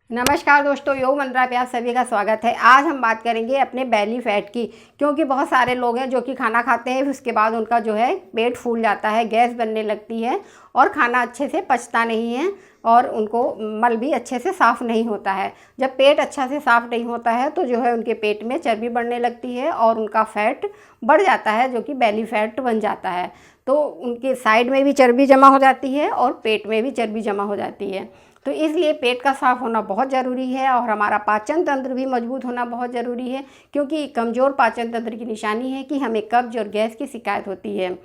नमस्कार दोस्तों, योग मंत्रा पे आप सभी का स्वागत है। आज हम बात करेंगे अपने बेली फैट की, क्योंकि बहुत सारे लोग हैं जो कि खाना खाते हैं, उसके बाद उनका जो है पेट फूल जाता है, गैस बनने लगती है और खाना अच्छे से पचता नहीं है और उनको मल भी अच्छे से साफ़ नहीं होता है। जब पेट अच्छा से साफ़ नहीं होता है तो जो है उनके पेट में चर्बी बढ़ने लगती है और उनका फैट बढ़ जाता है, जो कि बेली फैट बन जाता है। तो उनके साइड में भी चर्बी जमा हो जाती है और पेट में भी चर्बी जमा हो जाती है। तो इसलिए पेट का साफ़ होना बहुत ज़रूरी है और हमारा पाचन तंत्र भी मजबूत होना बहुत ज़रूरी है, क्योंकि कमज़ोर पाचन तंत्र की निशानी है कि हमें कब्ज और गैस की शिकायत होती है।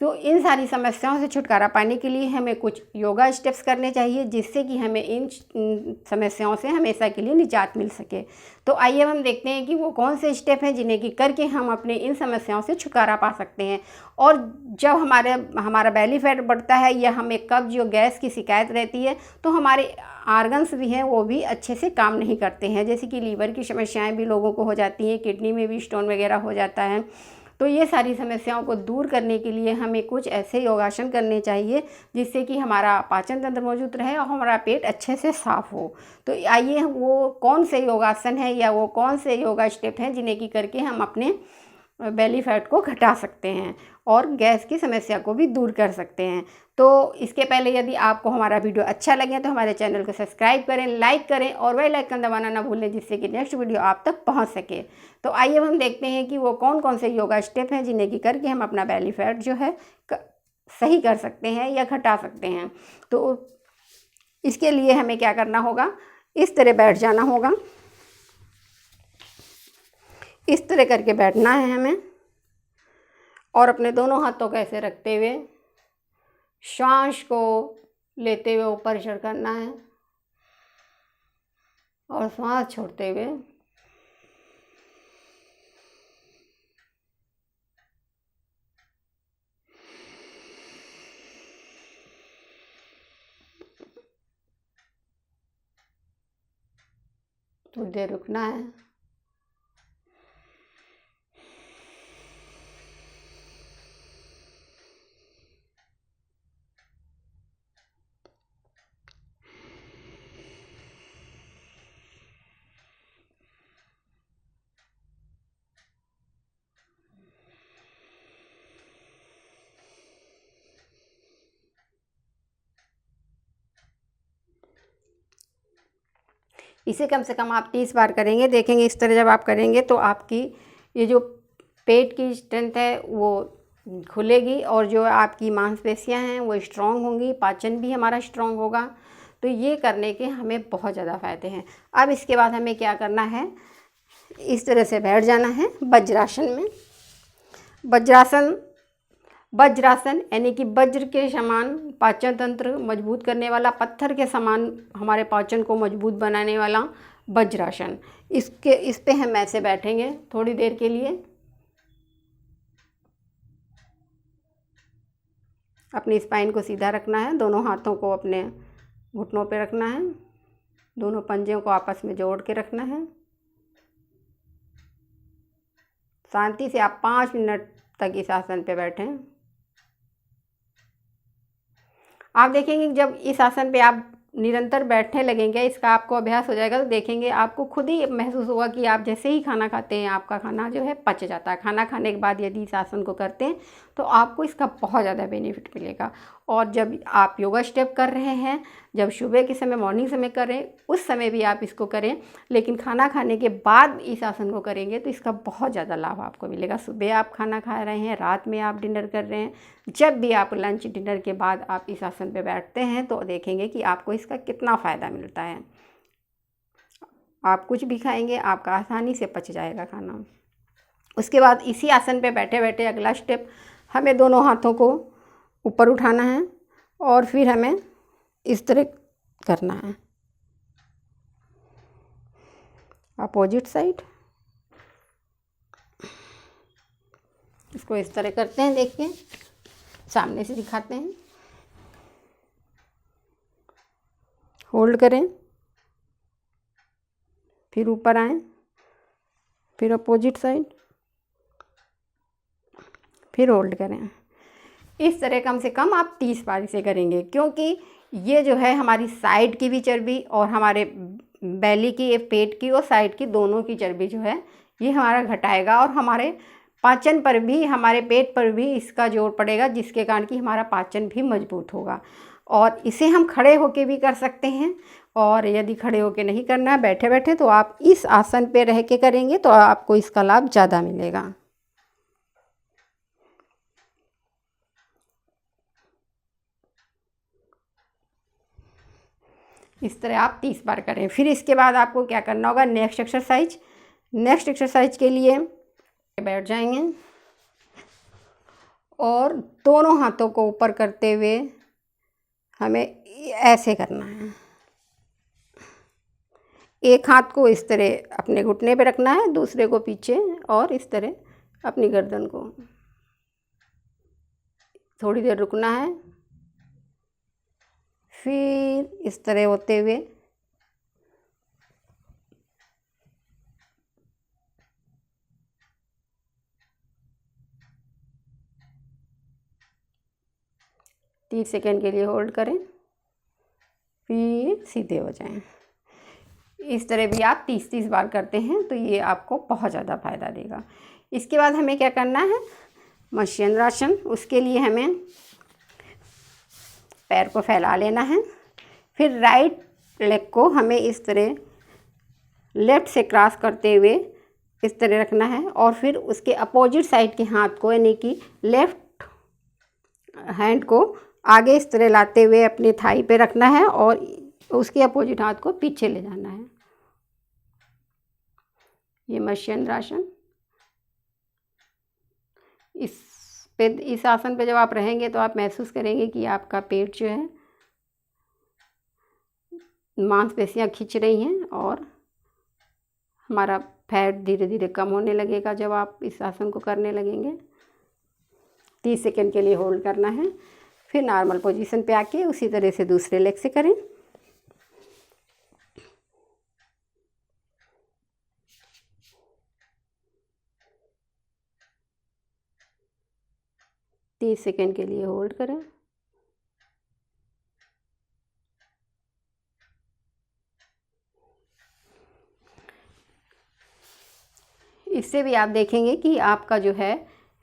तो इन सारी समस्याओं से छुटकारा पाने के लिए हमें कुछ योगा स्टेप्स करने चाहिए, जिससे कि हमें इन समस्याओं से हमेशा के लिए निजात मिल सके। तो आइए हम देखते हैं कि वो कौन से स्टेप हैं जिन्हें कि करके हम अपने इन समस्याओं से छुटकारा पा सकते हैं। और जब हमारा बेली फैट बढ़ता है या हमें कब्ज और गैस की शिकायत रहती है, तो हमारे आर्गन्स भी हैं वो भी अच्छे से काम नहीं करते हैं, जैसे कि लीवर की समस्याएं भी लोगों को हो जाती हैं, किडनी में भी स्टोन वगैरह हो जाता है। तो ये सारी समस्याओं को दूर करने के लिए हमें कुछ ऐसे योगासन करने चाहिए जिससे कि हमारा पाचन तंत्र मौजूद रहे और हमारा पेट अच्छे से साफ़ हो। तो आइए वो कौन से योगासन है या वो कौन से योगा स्टेप हैं जिन्हें कि करके हम अपने बेली फैट को घटा सकते हैं और गैस की समस्या को भी दूर कर सकते हैं। तो इसके पहले यदि आपको हमारा वीडियो अच्छा लगे तो हमारे चैनल को सब्सक्राइब करें, लाइक करें और बेल आइकन दबाना ना भूलें, जिससे कि नेक्स्ट वीडियो आप तक पहुंच सके। तो आइए हम देखते हैं कि वो कौन कौन से योगा स्टेप हैं जिन्हें कि करके हम अपना बेली फैट जो है सही कर सकते हैं या घटा सकते हैं। तो इसके लिए हमें क्या करना होगा, इस तरह बैठ जाना होगा, इस तरह करके बैठना है हमें और अपने दोनों हाथों को ऐसे रखते हुए श्वास को लेते हुए ऊपर चढ़ करना है और श्वास छोड़ते हुए थोड़ी देर रुकना है। इसे कम से कम आप 30 बार करेंगे, देखेंगे इस तरह जब आप करेंगे तो आपकी ये जो पेट की स्ट्रेंथ है वो खुलेगी और जो आपकी मांसपेशियां हैं वो स्ट्रांग होंगी, पाचन भी हमारा स्ट्रांग होगा। तो ये करने के हमें बहुत ज़्यादा फ़ायदे हैं। अब इसके बाद हमें क्या करना है, इस तरह से बैठ जाना है वज्रासन में। वज्रासन यानी कि वज्र के समान पाचन तंत्र मजबूत करने वाला, पत्थर के समान हमारे पाचन को मजबूत बनाने वाला वज्रासन। इस पे हम ऐसे बैठेंगे थोड़ी देर के लिए। अपनी स्पाइन को सीधा रखना है, दोनों हाथों को अपने घुटनों पे रखना है, दोनों पंजों को आपस में जोड़ के रखना है। शांति से आप 5 मिनट तक इस आसन पे बैठें। आप देखेंगे कि जब इस आसन पे आप निरंतर बैठने लगेंगे, इसका आपको अभ्यास हो जाएगा, तो देखेंगे आपको खुद ही महसूस होगा कि आप जैसे ही खाना खाते हैं आपका खाना जो है पच जाता है। खाना खाने के बाद यदि इस आसन को करते हैं तो आपको इसका बहुत ज़्यादा बेनिफिट मिलेगा। और जब आप योगा स्टेप कर रहे हैं, जब सुबह के समय मॉर्निंग समय करें उस समय भी आप इसको करें, लेकिन खाना खाने के बाद इस आसन को करेंगे तो इसका बहुत ज़्यादा लाभ आपको मिलेगा। सुबह आप खाना खा रहे हैं, रात में आप डिनर कर रहे हैं, जब भी आप लंच डिनर के बाद आप इस आसन पे बैठते हैं तो देखेंगे कि आपको इसका कितना फ़ायदा मिलता है। आप कुछ भी खाएंगे आपका आसानी से पच जाएगा खाना। उसके बाद इसी आसन पे बैठे बैठे अगला स्टेप, हमें दोनों हाथों को ऊपर उठाना है और फिर हमें इस तरह करना है, अपोजिट साइड। इसको इस तरह करते हैं, देखिए सामने से दिखाते हैं। होल्ड करें, फिर ऊपर आएं, फिर अपोजिट साइड, फिर होल्ड करें। इस तरह कम से कम आप 30 बार इसे करेंगे, क्योंकि ये जो है हमारी साइड की भी चर्बी और हमारे बेली की, पेट की और साइड की दोनों की चर्बी जो है ये हमारा घटाएगा, और हमारे पाचन पर भी, हमारे पेट पर भी इसका जोर पड़ेगा, जिसके कारण कि हमारा पाचन भी मजबूत होगा। और इसे हम खड़े होके भी कर सकते हैं, और यदि खड़े होके नहीं करना है, बैठे बैठे, तो आप इस आसन पे रह के करेंगे तो आपको इसका लाभ ज़्यादा मिलेगा। इस तरह आप 30 बार करें। फिर इसके बाद आपको क्या करना होगा, नेक्स्ट एक्सरसाइज के लिए बैठ जाएंगे और दोनों हाथों को ऊपर करते हुए हमें ऐसे करना है। एक हाथ को इस तरह अपने घुटने पे रखना है, दूसरे को पीछे, और इस तरह अपनी गर्दन को थोड़ी देर रुकना है। फिर इस तरह होते हुए तीस सेकेंड के लिए होल्ड करें, फिर सीधे हो जाएं। इस तरह भी आप 30-30 बार करते हैं तो ये आपको बहुत ज़्यादा फायदा देगा। इसके बाद हमें क्या करना है, मत्स्येंद्रासन। उसके लिए हमें पैर को फैला लेना है, फिर राइट लेग को हमें इस तरह लेफ़्ट से क्रॉस करते हुए इस तरह रखना है, और फिर उसके अपोजिट साइड के हाथ को, यानी कि लेफ़्ट हैंड को आगे इस तरह लाते हुए अपनी थाई पे रखना है, और उसके अपोजिट हाथ को पीछे ले जाना है। ये मत्स्येंद्रासन। इस आसन पे जब आप रहेंगे तो आप महसूस करेंगे कि आपका पेट जो है, मांसपेशियां खिंच रही हैं, और हमारा फैट धीरे धीरे कम होने लगेगा जब आप इस आसन को करने लगेंगे। 30 सेकेंड के लिए होल्ड करना है, फिर नॉर्मल पोजीशन पे आके उसी तरह से दूसरे लेग से करें। तीस सेकेंड के लिए होल्ड करें। इससे भी आप देखेंगे कि आपका जो है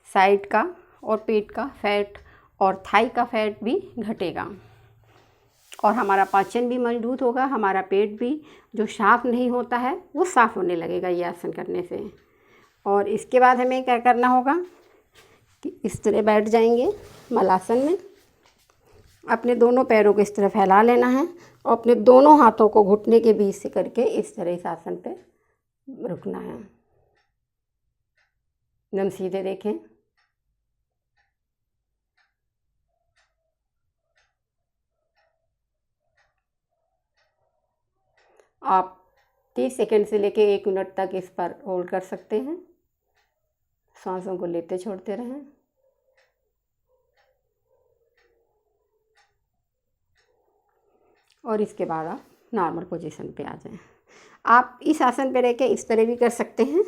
साइड का और पेट का फैट और थाई का फैट भी घटेगा, और हमारा पाचन भी मजबूत होगा, हमारा पेट भी जो साफ नहीं होता है वो साफ़ होने लगेगा ये आसन करने से। और इसके बाद हमें क्या करना होगा कि इस तरह बैठ जाएंगे मलासन में, अपने दोनों पैरों को इस तरह फैला लेना है, और अपने दोनों हाथों को घुटने के बीच से करके इस तरह इस आसन पे रुकना है। एकदम सीधे देखें। आप 30 सेकेंड से लेके 1 मिनट तक इस पर होल्ड कर सकते हैं। सांसों को लेते छोड़ते रहें। और इसके बाद आप नॉर्मल पोजीशन पे आ जाएं। आप इस आसन पे रह के इस तरह भी कर सकते हैं।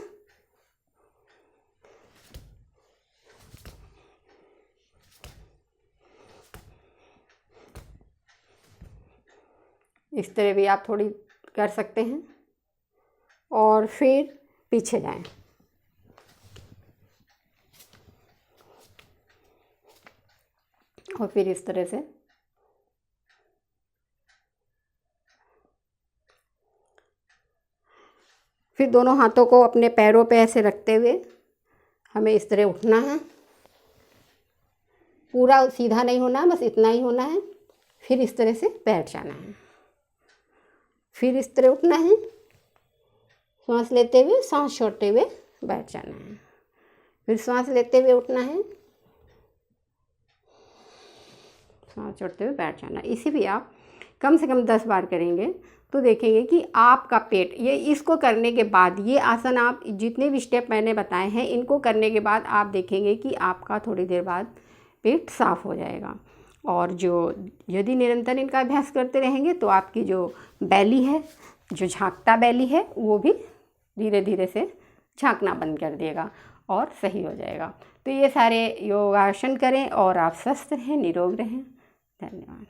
इस तरह भी आप थोड़ी कर सकते हैं, और फिर पीछे जाएं। और फिर इस तरह से फिर दोनों हाथों को अपने पैरों पे ऐसे रखते हुए हमें इस तरह उठना है। पूरा सीधा नहीं होना, बस इतना ही होना है। फिर इस तरह से बैठ जाना है, फिर इस तरह उठना है, सांस लेते हुए सांस छोड़ते हुए बैठ जाना है, फिर सांस लेते हुए उठना है, सांस छोड़ते हुए बैठ जाना। इसी भी आप कम से कम 10 बार करेंगे तो देखेंगे कि आपका पेट, ये इसको करने के बाद, ये आसन आप जितने भी स्टेप मैंने बताए हैं इनको करने के बाद आप देखेंगे कि आपका थोड़ी देर बाद पेट साफ़ हो जाएगा। और जो यदि निरंतर इनका अभ्यास करते रहेंगे तो आपकी जो बैली है, जो झांकता बैली है, वो भी धीरे धीरे से झांकना बंद कर देगा और सही हो जाएगा। तो ये सारे योगासन करें और आप स्वस्थ रहें, निरोग रहें। धन्यवाद।